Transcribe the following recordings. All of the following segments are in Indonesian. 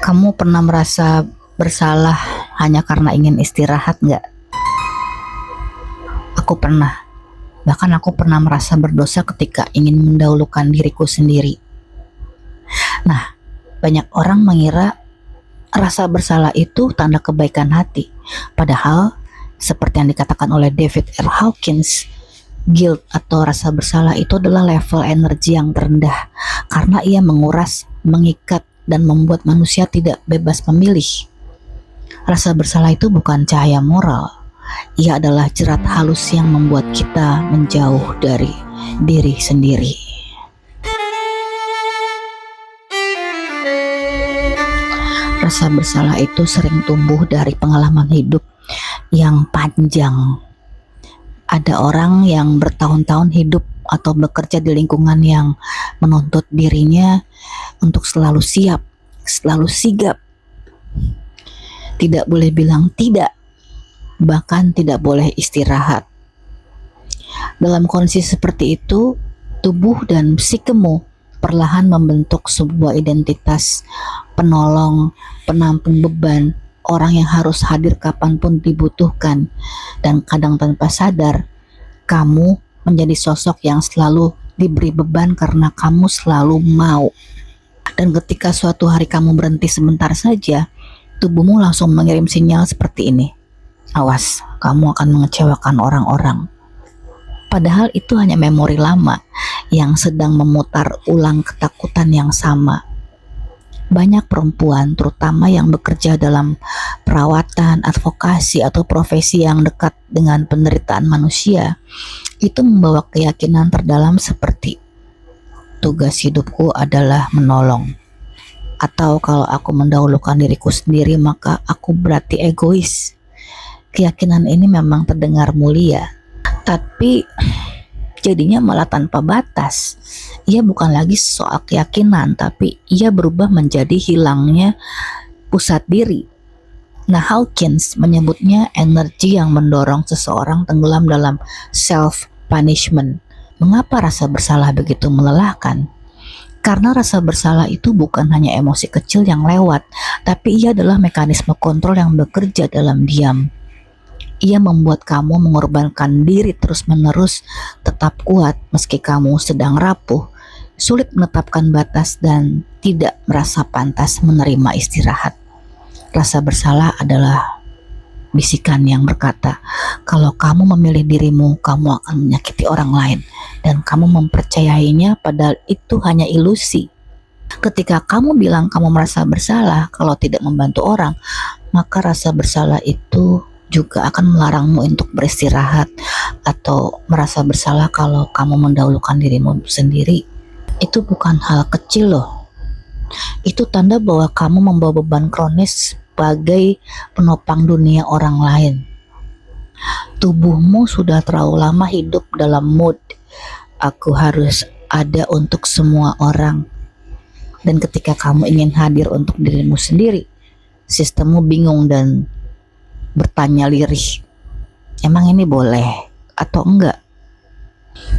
Kamu pernah merasa bersalah hanya karena ingin istirahat nggak? Aku pernah. Bahkan aku pernah merasa berdosa ketika ingin mendahulukan diriku sendiri. Nah, banyak orang mengira rasa bersalah itu tanda kebaikan hati. Padahal, seperti yang dikatakan oleh David R. Hawkins, guilt atau rasa bersalah itu adalah level energi yang terendah karena ia menguras, mengikat, dan membuat manusia tidak bebas memilih. Rasa bersalah itu bukan cahaya moral. Ia adalah jerat halus yang membuat kita menjauh dari diri sendiri. Rasa bersalah itu sering tumbuh dari pengalaman hidup yang panjang. Ada orang yang bertahun-tahun hidup atau bekerja di lingkungan yang menuntut dirinya untuk selalu siap, selalu sigap. Tidak boleh bilang tidak, bahkan tidak boleh istirahat. Dalam kondisi seperti itu, tubuh dan psikemu perlahan membentuk sebuah identitas penolong, penampung beban, orang yang harus hadir kapanpun dibutuhkan. Dan kadang tanpa sadar, kamu menjadi sosok yang selalu diberi beban karena kamu selalu mau. Dan ketika suatu hari kamu berhenti sebentar saja, tubuhmu langsung mengirim sinyal seperti ini. Awas, kamu akan mengecewakan orang-orang. Padahal itu hanya memori lama yang sedang memutar ulang ketakutan yang sama. Banyak perempuan, terutama yang bekerja dalam perawatan, advokasi, atau profesi yang dekat dengan penderitaan manusia, itu membawa keyakinan terdalam seperti tugas hidupku adalah menolong. Atau kalau aku mendahulukan diriku sendiri, maka aku berarti egois. Keyakinan ini memang terdengar mulia, tapi jadinya malah tanpa batas. Ia bukan lagi soal keyakinan, tapi ia berubah menjadi hilangnya pusat diri. Nah, Hawkins menyebutnya energi yang mendorong seseorang tenggelam dalam self-punishment. Mengapa rasa bersalah begitu melelahkan? Karena rasa bersalah itu bukan hanya emosi kecil yang lewat, tapi ia adalah mekanisme kontrol yang bekerja dalam diam. Ia membuat kamu mengorbankan diri terus-menerus, tetap kuat meski kamu sedang rapuh, sulit menetapkan batas, dan tidak merasa pantas menerima istirahat. Rasa bersalah adalah bisikan yang berkata, kalau kamu memilih dirimu, kamu akan menyakiti orang lain, dan kamu mempercayainya padahal itu hanya ilusi. Ketika kamu bilang kamu merasa bersalah kalau tidak membantu orang, maka rasa bersalah itu juga akan melarangmu untuk beristirahat atau merasa bersalah kalau kamu mendahulukan dirimu sendiri. Itu bukan hal kecil loh. Itu tanda bahwa kamu membawa beban kronis sebagai penopang dunia orang lain. Tubuhmu sudah terlalu lama hidup dalam mood aku harus ada untuk semua orang. Dan ketika kamu ingin hadir untuk dirimu sendiri, sistemmu bingung dan bertanya lirih, emang ini boleh atau enggak?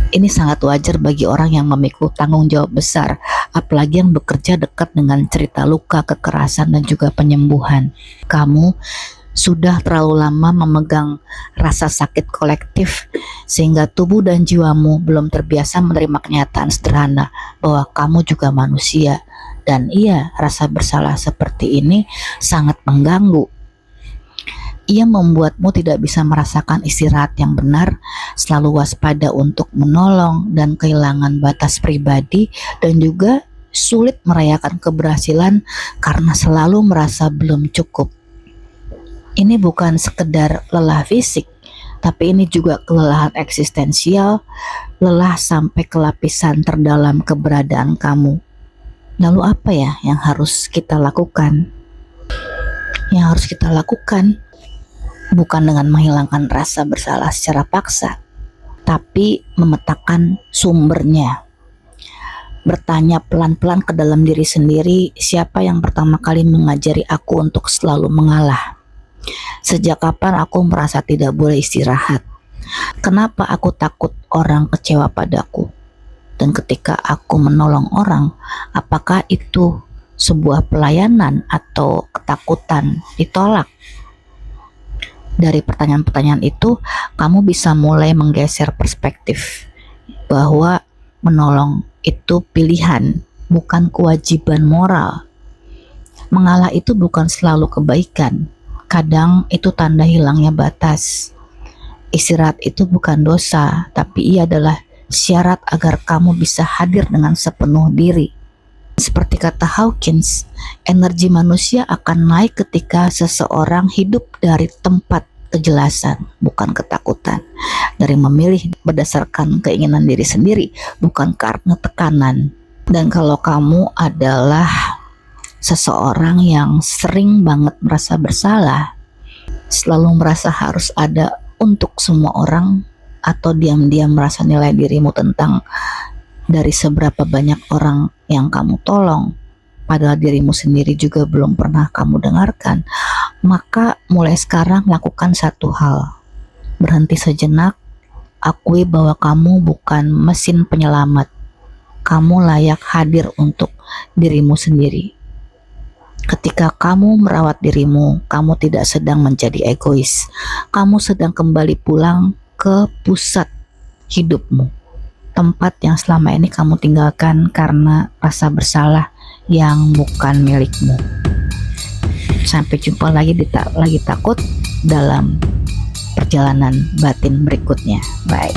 Ini sangat wajar bagi orang yang memikul tanggung jawab besar, apalagi yang bekerja dekat dengan cerita luka, kekerasan, dan juga penyembuhan. Kamu sudah terlalu lama memegang rasa sakit kolektif sehingga tubuh dan jiwamu belum terbiasa menerima kenyataan sederhana bahwa kamu juga manusia. Dan iya, rasa bersalah seperti ini sangat mengganggu. Ia membuatmu tidak bisa merasakan istirahat yang benar, selalu waspada untuk menolong dan kehilangan batas pribadi, dan juga sulit merayakan keberhasilan karena selalu merasa belum cukup. Ini bukan sekedar lelah fisik, tapi ini juga kelelahan eksistensial, lelah sampai ke lapisan terdalam keberadaan kamu. Lalu apa ya yang harus kita lakukan? Yang harus kita lakukan bukan dengan menghilangkan rasa bersalah secara paksa, tapi memetakan sumbernya. Bertanya pelan-pelan ke dalam diri sendiri, siapa yang pertama kali mengajari aku untuk selalu mengalah? Sejak kapan aku merasa tidak boleh istirahat? Kenapa aku takut orang kecewa padaku? Dan ketika aku menolong orang, apakah itu sebuah pelayanan atau ketakutan ditolak. Dari pertanyaan-pertanyaan itu, kamu bisa mulai menggeser perspektif bahwa menolong itu pilihan, bukan kewajiban moral. Mengalah itu bukan selalu kebaikan, kadang itu tanda hilangnya batas. Istirahat itu bukan dosa, tapi ia adalah syarat agar kamu bisa hadir dengan sepenuh diri. Seperti kata Hawkins, energi manusia akan naik ketika seseorang hidup dari tempat kejelasan, bukan ketakutan. Dari memilih berdasarkan keinginan diri sendiri, bukan karena tekanan. Dan kalau kamu adalah seseorang yang sering banget merasa bersalah, selalu merasa harus ada untuk semua orang, atau diam-diam merasa nilai dirimu tentang dari seberapa banyak orang yang kamu tolong, padahal dirimu sendiri juga belum pernah kamu dengarkan, maka mulai sekarang lakukan satu hal. Berhenti sejenak, akui bahwa kamu bukan mesin penyelamat. Kamu layak hadir untuk dirimu sendiri. Ketika kamu merawat dirimu, kamu tidak sedang menjadi egois. Kamu sedang kembali pulang ke pusat hidupmu, tempat yang selama ini kamu tinggalkan karena rasa bersalah yang bukan milikmu. Sampai jumpa lagi lagi takut dalam perjalanan batin berikutnya. Bye.